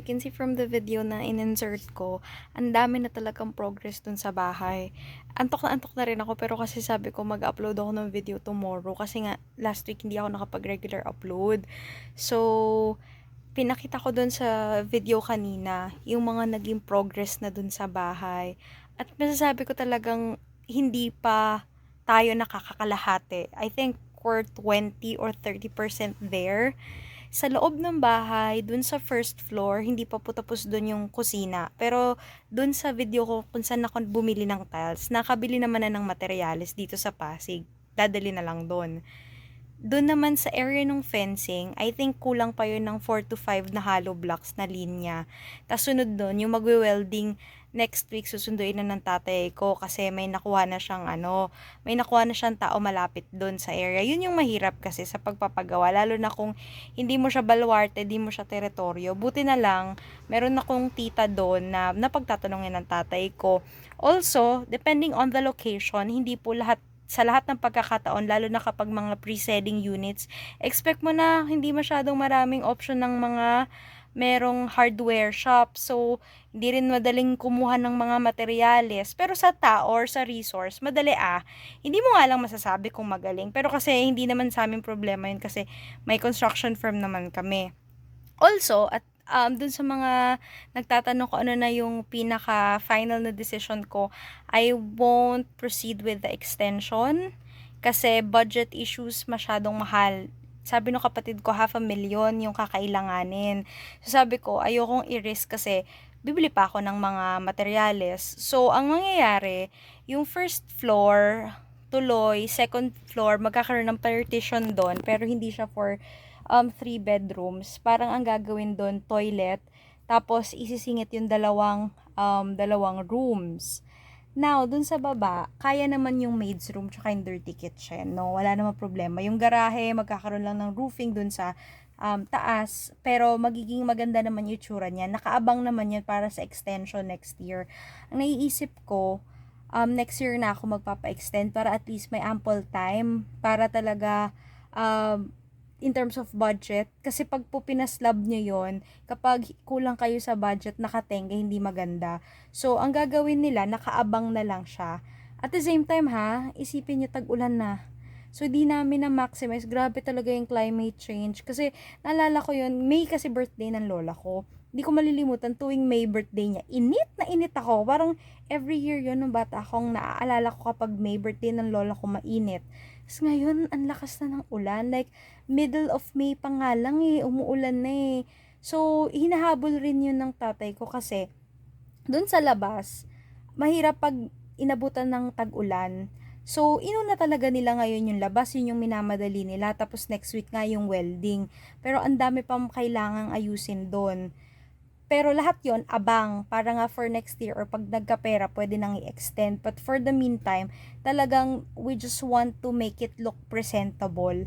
you can see from the video na in-insert ko, ang dami na talagang progress dun sa bahay. Antok na rin ako, pero kasi sabi ko mag-upload ako ng video tomorrow kasi nga last week hindi ako nakapag-regular upload. So, pinakita ko dun sa video kanina yung mga naging progress na dun sa bahay. At masasabi ko talagang hindi pa tayo nakakakalahati. I think we're 20 or 30% there. Sa loob ng bahay, dun sa first floor, hindi pa po tapos dun yung kusina. Pero dun sa video ko kung saan ako bumili ng tiles, nakabili naman na ng materyales dito sa Pasig. Dadali na lang dun. Dun naman sa area ng fencing, I think kulang pa yun ng 4 to 5 na hollow blocks na linya. Tapos sunod dun, yung magwe-welding next week susunduin na ng tatay ko kasi may nakuha na siyang tao malapit dun sa area. Yun yung mahirap kasi sa pagpapagawa, lalo na kung hindi mo siya baluarte, hindi mo siya teritoryo. Buti na lang, meron akong tita doon na napagtatanungin ng tatay ko. Also, depending on the location, hindi po sa lahat ng pagkakataon, lalo na kapag mga pre-selling units, expect mo na hindi masyadong maraming option ng mga merong hardware shop. So, hindi rin madaling kumuha ng mga materyales. Pero sa tao or sa resource, madali ah. Hindi mo nga lang masasabi kung magaling. Pero kasi hindi naman sa amin problema yun kasi may construction firm naman kami. Also, at dun sa mga nagtatanong ko ano na yung pinaka-final na decision ko, I won't proceed with the extension kasi budget issues masyadong mahal. Sabi ng kapatid ko, 500,000 yung kakailanganin. So sabi ko, ayokong i-risk kasi bibili pa ako ng mga materyales. So, ang mangyayari, yung first floor, tuloy, second floor, magkakaroon ng partition doon, pero hindi siya for 3 bedrooms. Parang ang gagawin doon, toilet, tapos isisingit yung dalawang rooms. Now, dun sa baba, kaya naman yung maid's room tsaka yung dirty kitchen, no? Wala namang problema. Yung garahe, magkakaroon lang ng roofing dun sa taas, pero magiging maganda naman yung itsura niya. Nakaabang naman yun para sa extension next year. Ang naiisip ko, next year na ako magpapa-extend para at least may ample time para talaga um, in terms of budget, kasi pag po pinaslab nyo yon, kapag kulang kayo sa budget, nakatengga, hindi maganda. So, ang gagawin nila, nakaabang na lang siya. At the same time ha, isipin nyo tag-ulan na. So, di namin na-maximize. Grabe talaga yung climate change. Kasi, naalala ko yun, May kasi birthday ng lola ko. Hindi ko malilimutan, tuwing May birthday niya, init na init ako. Parang every year yun, nung bata akong naaalala ko kapag May birthday ng lola ko, mainit. Tapos ngayon, ang lakas na ng ulan. Like, middle of May pa nga lang umuulan na eh. So, hinahabol rin yun ng tatay ko kasi, dun sa labas, mahirap pag inabutan ng tag-ulan. So, inuna talaga nila ngayon yung labas, yun yung minamadali nila. Tapos next week nga yung welding. Pero ang dami pang kailangang ayusin doon. Pero lahat yon abang, para nga for next year or pag nagkapera, pwede nang i-extend. But for the meantime, talagang we just want to make it look presentable.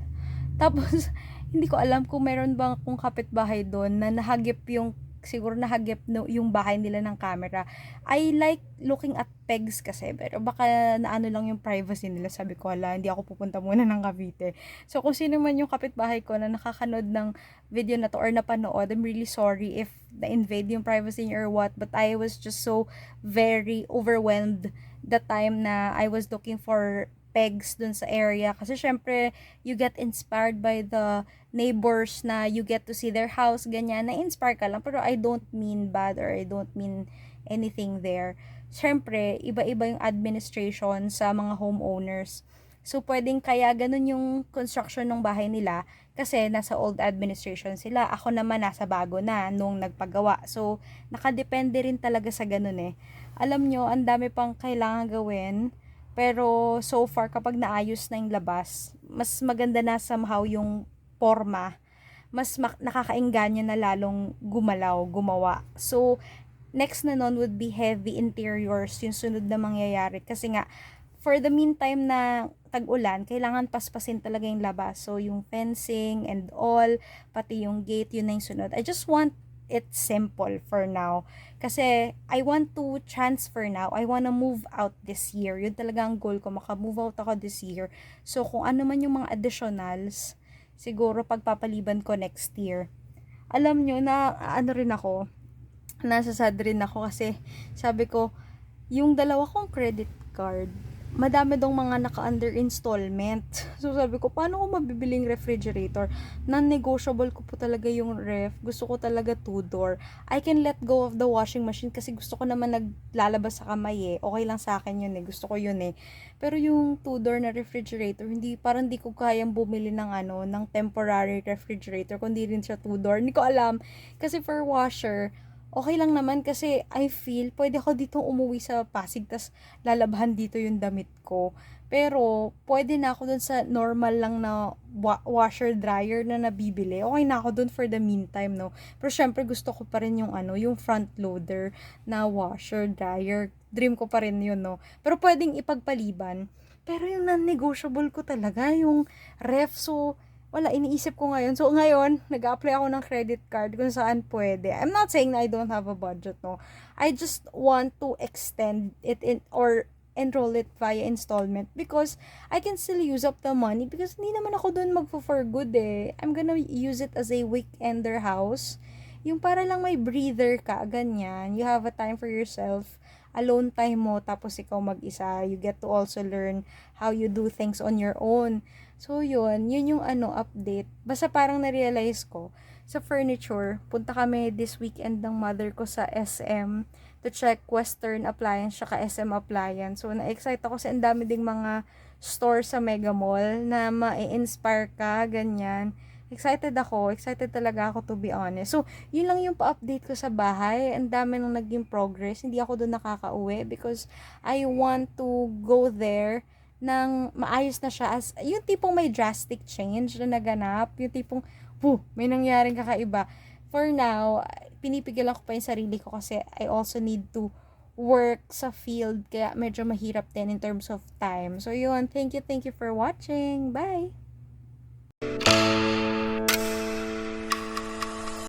Tapos, hindi ko alam kung meron bang kung kapitbahay doon na nahagip yung, siguro nahagip no, yung bahay nila ng camera. I like looking at pegs kasi, pero baka naano lang yung privacy nila. Sabi ko, hala, hindi ako pupunta muna ng Cavite. So, kung sino man yung kapitbahay ko na nakakanood ng video na to or napanood, I'm really sorry if na-invade yung privacy niyo or what, but I was just so very overwhelmed the time na I was looking for pegs dun sa area. Kasi syempre, you get inspired by the neighbors na you get to see their house, ganyan. Na-inspire ka lang. Pero I don't mean bad or I don't mean anything there. Syempre, iba-iba yung administration sa mga homeowners. So, pwedeng kaya ganun yung construction ng bahay nila kasi nasa old administration sila. Ako naman nasa bago na nung nagpagawa. So, nakadepende rin talaga sa ganun eh. Alam nyo, ang dami pang kailangan gawin. Pero so far, kapag naayos na yung labas, mas maganda na somehow yung forma. Mas nakakaengganyo na lalong gumalaw, gumawa. So, next na nun would be heavy interiors, yung sunod na mangyayari. Kasi nga, for the meantime na tag-ulan, kailangan paspasin talaga yung labas. So, yung fencing and all, pati yung gate, yun na yung sunod. I just want it simple for now. Kasi, I want to transfer now. I wanna move out this year. Yun talaga ang goal ko, maka-move out ako this year. So, kung ano man yung mga additionals, siguro pagpapaliban ko next year. Alam nyo na, ano rin ako, nasa sad rin ako kasi sabi ko, yung dalawa kong credit card, madami dong mga naka-under installment. So sabi ko, paano ko mabibiling refrigerator? Non-negotiable ko po talaga yung ref. Gusto ko talaga two-door. I can let go of the washing machine kasi gusto ko naman naglalabas sa kamay eh. Okay lang sa akin yun eh. Gusto ko yun eh. Pero yung two-door na refrigerator, hindi, parang hindi ko kayang bumili ng ng temporary refrigerator. Kundi rin siya two-door. Hindi ko alam. Kasi for washer, okay lang naman kasi I feel pwede ako dito umuwi sa Pasig tas lalabahan dito yung damit ko. Pero pwede na ako dun sa normal lang na washer dryer na nabibili. Okay na ako dun for the meantime, no. Pero syempre gusto ko pa rin yung yung front loader na washer dryer. Dream ko pa rin yun, no. Pero pwedeng ipagpaliban. Pero yung non-negotiable ko talaga yung ref. So wala, iniisip ko ngayon. So, ngayon, nag-apply ako ng credit card kung saan pwede. I'm not saying na I don't have a budget, no. I just want to extend it in, or enroll it via installment because I can still use up the money because hindi naman ako doon for good eh. I'm gonna use it as a weekender house. Yung para lang may breather ka, ganyan. You have a time for yourself. Alone time mo, tapos ikaw mag-isa. You get to also learn how you do things on your own. So, yun yung update. Basta parang na-realize ko, sa furniture, punta kami this weekend ng mother ko sa SM to check Western Appliance tsaka SM Appliance. So, na-excite ako kasi ang dami ding mga store sa Mega Mall na ma-inspire ka, ganyan. Excited talaga ako to be honest. So, yun lang yung pa-update ko sa bahay. Ang dami nang naging progress. Hindi ako doon nakakauwi because I want to go there nang maayos na siya as yung tipong may drastic change na naganap, yung tipong may nangyaring kakaiba. For now, pinipigilan ko pa yung sarili ko kasi I also need to work sa field kaya medyo mahirap din in terms of time. So yun, thank you for watching. Bye!